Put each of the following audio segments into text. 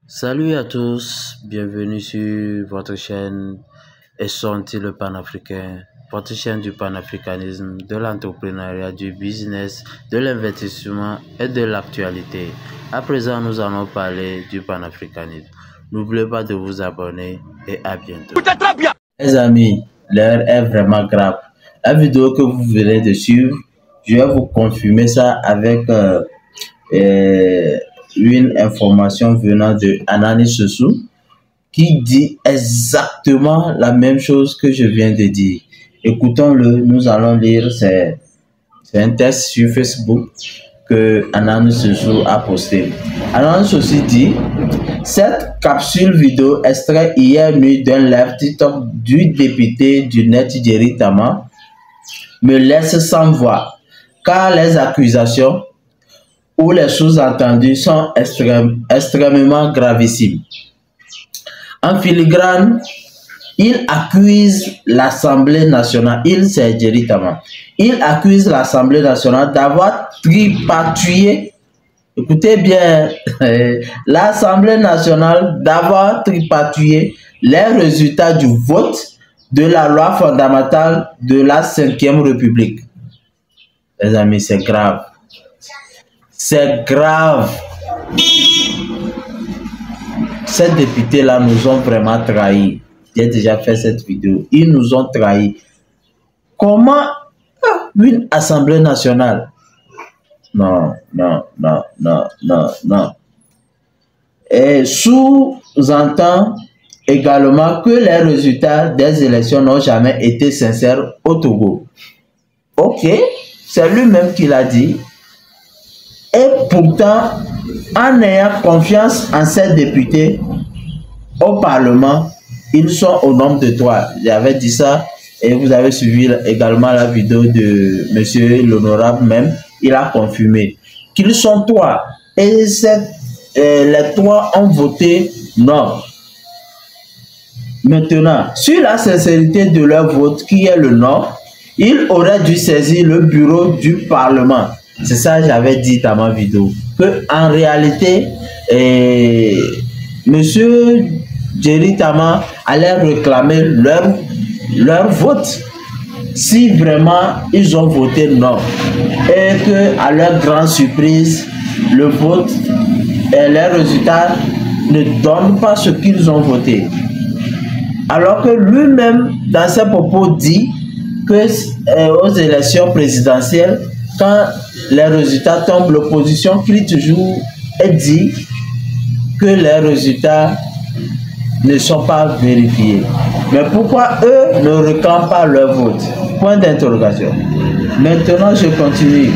Salut à tous, bienvenue sur votre chaîne Essonti le panafricain, votre chaîne du panafricanisme, de l'entrepreneuriat, du business, de l'investissement et de l'actualité. À présent, nous allons parler du panafricanisme. N'oubliez pas de vous abonner et à bientôt. Les amis, l'heure est vraiment grave. La vidéo que vous venez de suivre, je vais vous confirmer ça avec une information venant de Anani Sossou qui dit exactement la même chose que je viens de dire. Écoutons-le, nous allons lire, c'est un texte sur Facebook que Anani Sossou a posté. Anani Sossou dit: cette capsule vidéo extrait hier nuit d'un live TikTok du député du Net Jerry Tama me laisse sans voix, car les accusations ou les sous-entendus sont extrêmement gravissimes. En filigrane, il accuse l'Assemblée nationale, c'est Jerry Tama, il accuse l'Assemblée nationale d'avoir tripatouillé, écoutez bien, l'Assemblée nationale d'avoir tripatouillé les résultats du vote de la loi fondamentale de la 5e République. Les amis, c'est grave. C'est grave. Ces députés-là nous ont vraiment trahis. J'ai déjà fait cette vidéo. Ils nous ont trahis. Comment une Assemblée nationale? Non. Et sous-entend également que les résultats des élections n'ont jamais été sincères au Togo. Ok, c'est lui-même qui l'a dit. Et pourtant, en ayant confiance en ces députés au Parlement, ils sont au nombre de 3. J'avais dit ça et vous avez suivi également la vidéo de monsieur l'honorable même. Il a confirmé qu'ils sont 3 et les 3 ont voté non. Maintenant, sur la sincérité de leur vote, qui est le non, ils auraient dû saisir le bureau du Parlement. C'est ça que j'avais dit dans ma vidéo. Que en réalité, monsieur Jerry Tama allait réclamer leur vote. Si vraiment ils ont voté non. Et que à leur grande surprise, le vote et les résultats ne donnent pas ce qu'ils ont voté. Alors que lui-même, dans ses propos, dit que aux élections présidentielles, quand les résultats tombent, l'opposition crie toujours et dit que les résultats ne sont pas vérifiés. Mais pourquoi eux ne réclament pas leur vote? Point d'interrogation. Maintenant, je continue.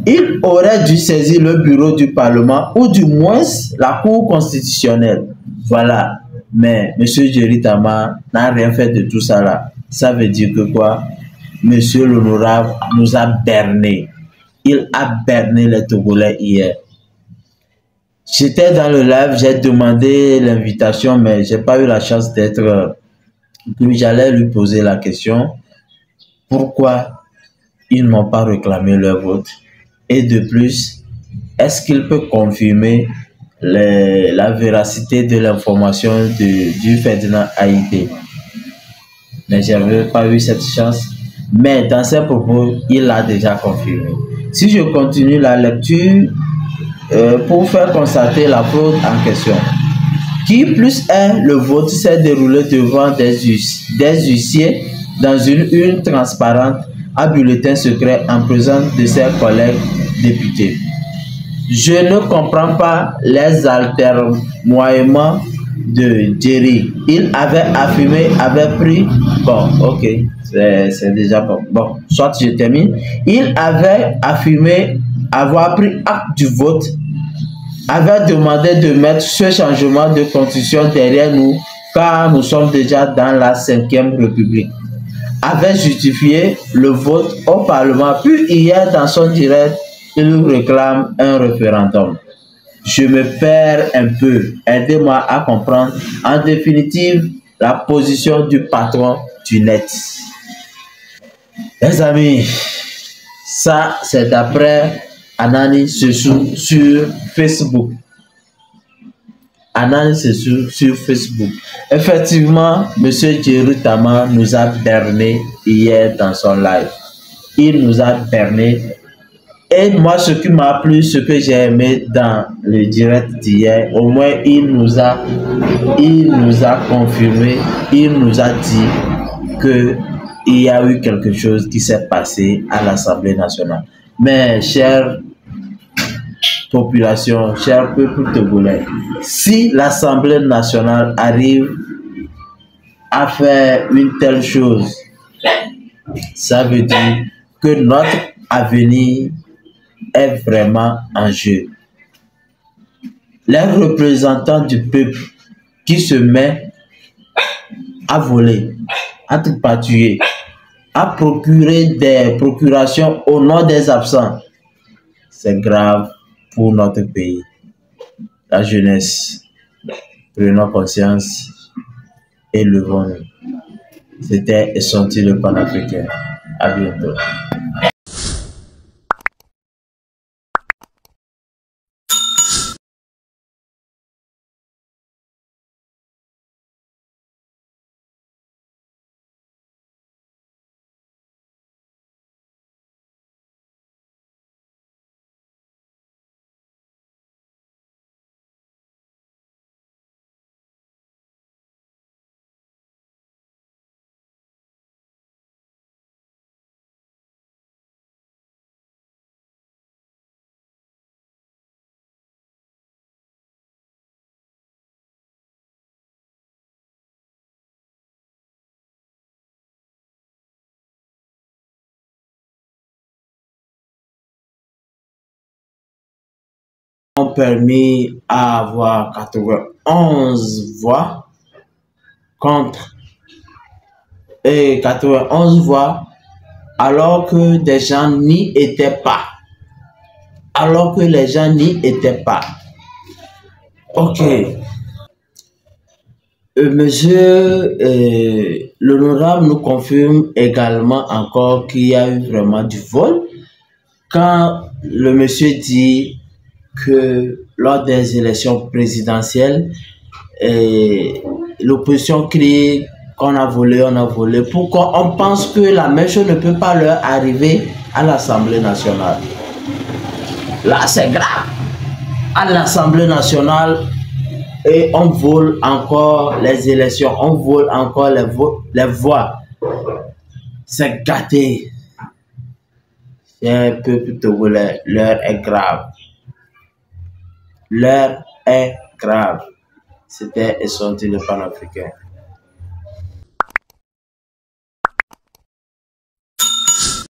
Ils auraient dû saisir le bureau du Parlement ou du moins la Cour constitutionnelle. Voilà. Mais M. Jerry Tama n'a rien fait de tout ça là. Ça veut dire que quoi? Monsieur l'honorable nous a berné. Il a berné les Togolais hier. J'étais dans le live, j'ai demandé l'invitation, mais j'ai pas eu la chance d'être. Puis j'allais lui poser la question. Pourquoi ils n'ont pas réclamé leur vote? Et de plus, est-ce qu'il peut confirmer la véracité de l'information du Ferdinand Haïté? Mais je n'avais pas eu cette chance. Mais dans ses propos, il l'a déjà confirmé. Si je continue la lecture pour faire constater la fraude en question. Qui plus est, le vote s'est déroulé devant des huissiers dans une urne transparente à bulletin secret en présence de ses collègues députés. Je ne comprends pas les altermoiements de Jerry. Il avait affirmé, avait pris... Bon, ok, c'est déjà bon. Bon, soit je termine. Il avait affirmé avoir pris acte du vote, avait demandé de mettre ce changement de constitution derrière nous, car nous sommes déjà dans la 5e République. Avait justifié le vote au Parlement, puis hier dans son direct, il réclame un référendum. Je me perds un peu. Aidez-moi à comprendre en définitive la position du patron du net. Les amis, ça c'est d'après Anani Sossou sur Facebook. analyse sur Facebook. Effectivement, M. Djerry Tama nous a berné hier dans son live. Il nous a berné. Et moi, ce qui m'a plu, ce que j'ai aimé dans le direct d'hier, au moins il nous a confirmé, il nous a dit que il y a eu quelque chose qui s'est passé à l'Assemblée nationale. Mais chère population, cher peuple togolais, si l'Assemblée nationale arrive à faire une telle chose, ça veut dire que notre avenir est vraiment en jeu. Les représentants du peuple qui se met à voler, à tripatouiller, à procurer des procurations au nom des absents, c'est grave pour notre pays. La jeunesse, prenons conscience et levons-nous. C'était Essenti le panafricain. À bientôt. Ont permis à avoir 91 voix contre 91 voix alors que des gens n'y étaient pas. Alors que les gens n'y étaient pas. Ok. Monsieur l'honorable nous confirme également encore qu'il y a eu vraiment du vol. Quand le monsieur dit que lors des élections présidentielles, l'opposition crie qu'on a volé, on a volé. Pourquoi on pense que la même chose ne peut pas leur arriver à l'Assemblée nationale? Là, c'est grave. À l'Assemblée nationale, et on vole encore les élections, on vole encore les voix. C'est gâté. Cher peuple togolais, l'heure est grave. L'heure est grave. C'était Essenti le panafricain.